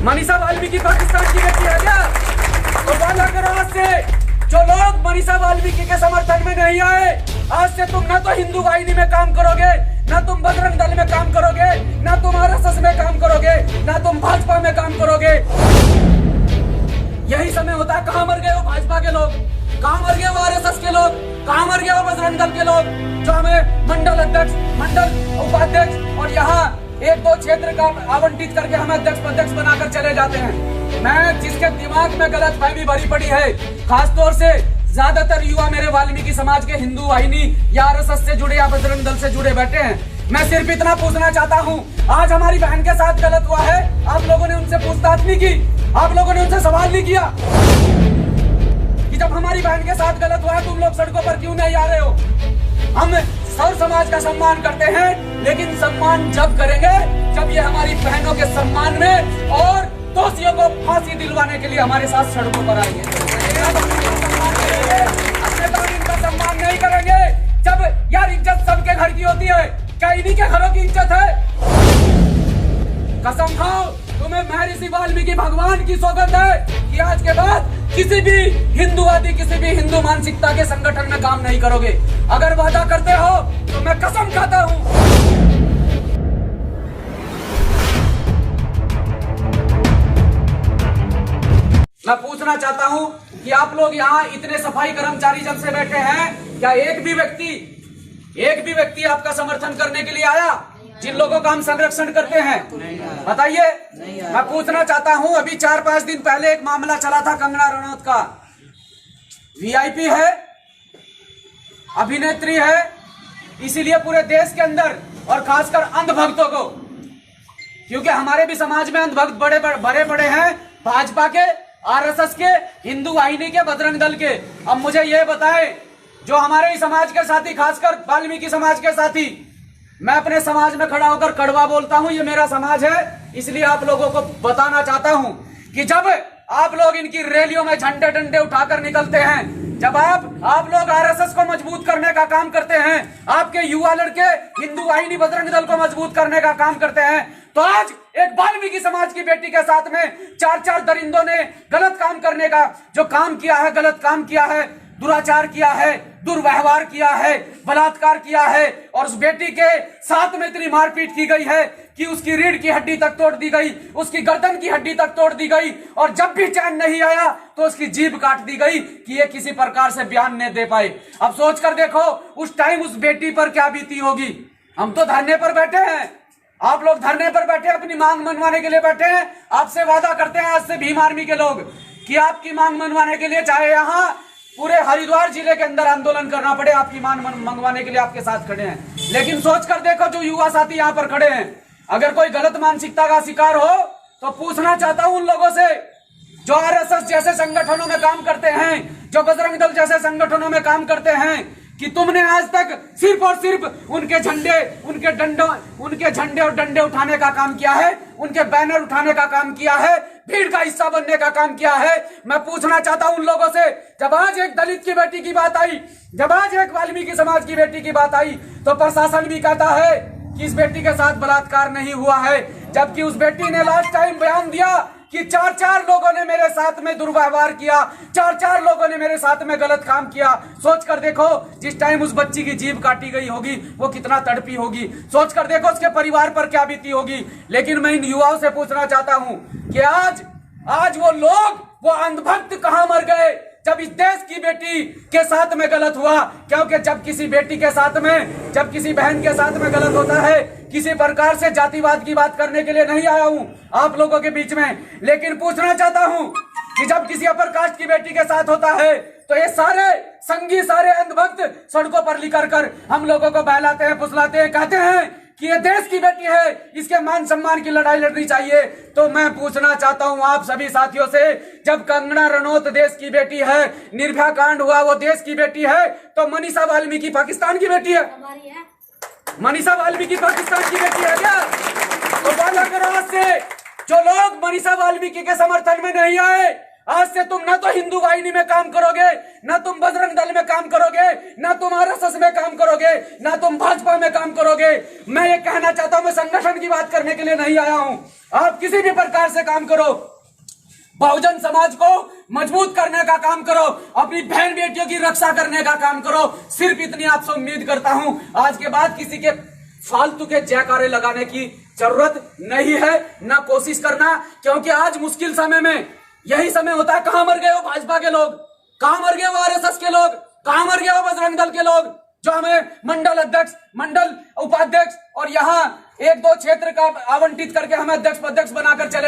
मनीषा वाल्मीकि पाकिस्तान की बेटी है क्या? तो वादा करो आज से, जो लोग मनीषा वाल्मीकि के समर्थन में नहीं आए, आज से तुम ना तो हिंदू वाहिनी में काम करोगे, ना तुम बजरंग दल में काम करोगे, ना तुम आरएसएस में काम करोगे, ना तुम भाजपा में काम करोगे। यही समय होता है। कहां मर गए वो भाजपा के लोग, कहां मर गए वो आरएसएस के लोग, कहां मर गए वो बजरंग दल के लोग, जो हमें मंडल अध्यक्ष, मंडल उपाध्यक्ष और यहाँ एक दो क्षेत्र का आवंटित करके हमें अध्यक्ष बनाकर चले जाते हैं। मैं जिसके दिमाग में गलतफहमी भरी पड़ी है, खासतौर से ज्यादातर युवा मेरे वाल्मीकि समाज के हिंदू वाहिनी या आरएसएस से जुड़े या बजरंग दल से जुड़े बैठे हैं। मैं सिर्फ इतना पूछना चाहता हूं, आज हमारी बहन के साथ गलत हुआ है, आप लोगों ने उनसे पूछताछ नहीं की, आप लोगों ने उनसे सवाल नहीं किया कि जब हमारी बहन के साथ गलत हुआ तुम लोग सड़कों पर क्यों नहीं आ रहे हो। हम सर्व समाज का सम्मान करते हैं, लेकिन सम्मान जब करेंगे जब ये हमारी बहनों के सम्मान में और दोषियों को फांसी दिलवाने के लिए हमारे साथ सड़कों पर आएंगे। अपने कानून का सम्मान नहीं करेंगे। जब यार इज्जत सबके घर की होती है, क्या इन्हीं के घरों की इज्जत है? कसम खाओ, तुम्हें महर्षि वाल्मीकि भगवान की सौगंध है कि आज के बाद किसी भी हिंदूवादी, किसी भी हिंदू मानसिकता के संगठन में काम नहीं करोगे। अगर वादा करते हो तो मैं कसम खाता हूं। मैं पूछना चाहता हूं कि आप लोग यहाँ इतने सफाई कर्मचारी जब से बैठे हैं, क्या एक भी व्यक्ति आपका समर्थन करने के लिए आया? जिन लोगों का हम संरक्षण करते हैं, बताइए। मैं पूछना चाहता हूं, अभी 4-5 दिन पहले एक मामला चला था कंगना रनौत का। वीआईपी है, अभिनेत्री है, इसीलिए पूरे देश के अंदर और खासकर अंधभक्तों को, क्योंकि हमारे भी समाज में अंधभक्त बड़े बड़े हैं, भाजपा के, आरएसएस के, हिंदू वाहिनी के, बजरंग दल के। अब मुझे यह बताएं, जो हमारे ही समाज के साथी, खासकर वाल्मीकि समाज के साथी, मैं अपने समाज में खड़ा होकर कड़वा बोलता हूं, ये मेरा समाज है, इसलिए आप लोगों को बताना चाहता हूं कि जब आप लोग इनकी रैलियों में झंडे डंडे उठाकर निकलते हैं, जब आप लोग आरएसएस को मजबूत करने का काम करते हैं, आपके युवा लड़के हिंदू वाहिनी बजरंग दल को मजबूत करने का काम करते हैं, तो आज एक वाल्मीकि समाज की बेटी के साथ में 4 दरिंदों ने गलत काम करने का जो काम किया है, गलत काम किया है, दुराचार किया है, दुर्व्यवहार किया है, बलात्कार किया है, और उस बेटी के साथ में इतनी मारपीट की गई है कि उसकी रीढ़ की हड्डी तक तोड़ दी गई, उसकी गर्दन की हड्डी तक तोड़ दी गई, और जब भी चैन नहीं आया तो उसकी जीभ काट दी गई कि ये किसी प्रकार से बयान नहीं दे पाए। अब सोच कर देखो उस टाइम उस बेटी पर क्या बीती होगी। हम तो धरने पर बैठे हैं, आप लोग धरने पर बैठे अपनी मांग मनवाने के लिए बैठे हैं। आपसे वादा करते हैं आज से भीम आर्मी के लोग कि आपकी मांग मनवाने के लिए, चाहे यहाँ पूरे हरिद्वार जिले के अंदर आंदोलन करना पड़े, आपकी मांग मंगवाने के लिए आपके साथ खड़े हैं। लेकिन सोच कर देखो, जो युवा साथी यहाँ पर खड़े हैं, अगर कोई गलत मानसिकता का शिकार हो तो पूछना चाहता हूं उन लोगों से, जो आरएसएस जैसे संगठनों में काम करते हैं, जो बजरंग दल जैसे संगठनों में काम करते हैं, कि तुमने आज तक सिर्फ और सिर्फ उनके झंडे और डंडे उठाने का काम किया है, उनके बैनर उठाने का काम किया है, भीड़ का हिस्सा बनने का काम किया है। मैं पूछना चाहता हूं उन लोगों से, जब आज एक दलित की बेटी की बात आई, जब आज एक वाल्मीकि समाज की बेटी की बात आई, तो प्रशासन भी कहता है कि इस बेटी के साथ बलात्कार नहीं हुआ है, जबकि उस बेटी ने लास्ट टाइम बयान दिया कि 4 लोगों ने मेरे साथ में दुर्व्यवहार किया, 4 लोगों ने मेरे साथ में गलत काम किया। सोच कर देखो, जिस टाइम उस बच्ची की जीभ काटी गई होगी वो कितना तड़पी होगी। सोच कर देखो उसके परिवार पर क्या बीती होगी। लेकिन मैं इन युवाओं से पूछना चाहता हूं कि आज वो लोग, वो अंधभक्त कहां मर गए जब इस देश की बेटी के साथ में गलत हुआ। क्योंकि जब किसी बेटी के साथ में, जब किसी बहन के साथ में गलत होता है, किसी प्रकार से जातिवाद की बात करने के लिए नहीं आया हूं आप लोगों के बीच में, लेकिन पूछना चाहता हूं कि जब किसी अपर कास्ट की बेटी के साथ होता है तो ये सारे संगी, सारे अंधभक्त सड़कों पर लिकर कर हम लोगों को बहलाते हैं, फुसलाते हैं, कहते हैं कि ये देश की बेटी है, इसके मान सम्मान की लड़ाई लड़नी चाहिए। तो मैं पूछना चाहता हूं आप सभी साथियों से, जब कंगना रनौत देश की बेटी है, निर्भया कांड हुआ वो देश की बेटी है, तो मनीषा वाल्मीकि पाकिस्तान की बेटी है? मनीषा वाल्मीकि पाकिस्तान की बेटी है क्या? तो वादा करो आज से, जो लोग मनीषा वाल्मीकि के समर्थन में नहीं आए, आज से तुम ना तो हिंदू वाहिनी में काम करोगे, ना तुम बजरंग दल में काम करोगे, ना तुम आरएसएस में काम करोगे, ना तुम भाजपा में काम करोगे। मैं ये कहना चाहता हूं, मैं संगठन की बात करने के लिए नहीं आया हूं। आप किसी भी प्रकार से काम करो, बहुजन समाज को मजबूत करने का काम करो, अपनी बहन बेटियों की रक्षा करने का काम करो। सिर्फ इतनी आपसे उम्मीद करता हूं। आज के बाद किसी के फालतू के जयकारे लगाने की जरूरत नहीं है, ना कोशिश करना, क्योंकि आज मुश्किल समय में यही समय होता है। कहां मर गए हो भाजपा के लोग, कहां मर गए हो आरएसएस के लोग, कहां मर गए हो बजरंग दल के लोग, जो हमें मंडल अध्यक्ष, मंडल उपाध्यक्ष और यहाँ 1-2 क्षेत्र का आवंटित करके हमें अध्यक्ष बनाकर चले।